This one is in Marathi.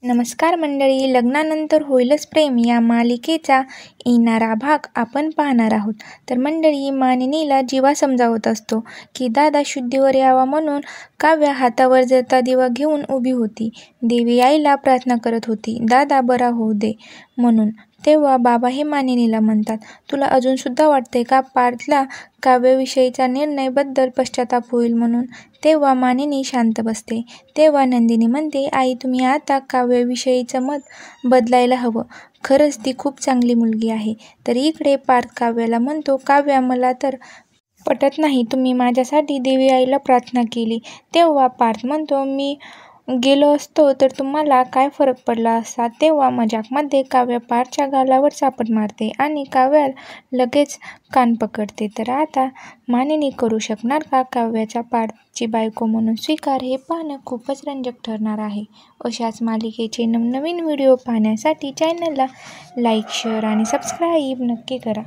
नमस्कार मंडळी, लग्नानंतर होईलच प्रेम या मालिकेचा येणारा भाग आपण पाहणार आहोत. तर मंडळी, मानिनीला जीवा समजावत असतो की दादा शुद्धीवर यावा म्हणून काव्या हातावर जळता दिवा घेऊन उभी होती. देवी आईला प्रार्थना करत होती, दादा बरा होऊ दे म्हणून. तेव्हा बाबा हे मानिनीला म्हणतात, तुला अजूनसुद्धा वाटते का पार्थला काव्याविषयीचा निर्णय बद्दल पश्चाताप होईल म्हणून? तेव्हा मानिनी शांत बसते. तेव्हा नंदिनी म्हणते, आई तुम्ही आता काव्याविषयीचं मत बदलायला हवं. खरंच ती खूप चांगली मुलगी आहे. तर इकडे पार्थ काव्याला म्हणतो, काव्या मला तर पटत नाही तुम्ही माझ्यासाठी देवी आईला प्रार्थना केली. तेव्हा पार्थ म्हणतो, मी गेलो असतो तर तुम्हाला काय फरक पडला असता. तेव्हा मजाकमध्ये काव्या पार्थच्या गालावर चापट मारते आणि काव्या लगेच कान पकडते. तर आता मानिनी करू शकणार का काव्याचा पार्थची बायको म्हणून स्वीकार? हे पाहणं खूपच रंजक ठरणार आहे. अशाच मालिकेचे नवनवीन व्हिडिओ पाहण्यासाठी चॅनलला लाईक, शेअर आणि सबस्क्राईब नक्की करा.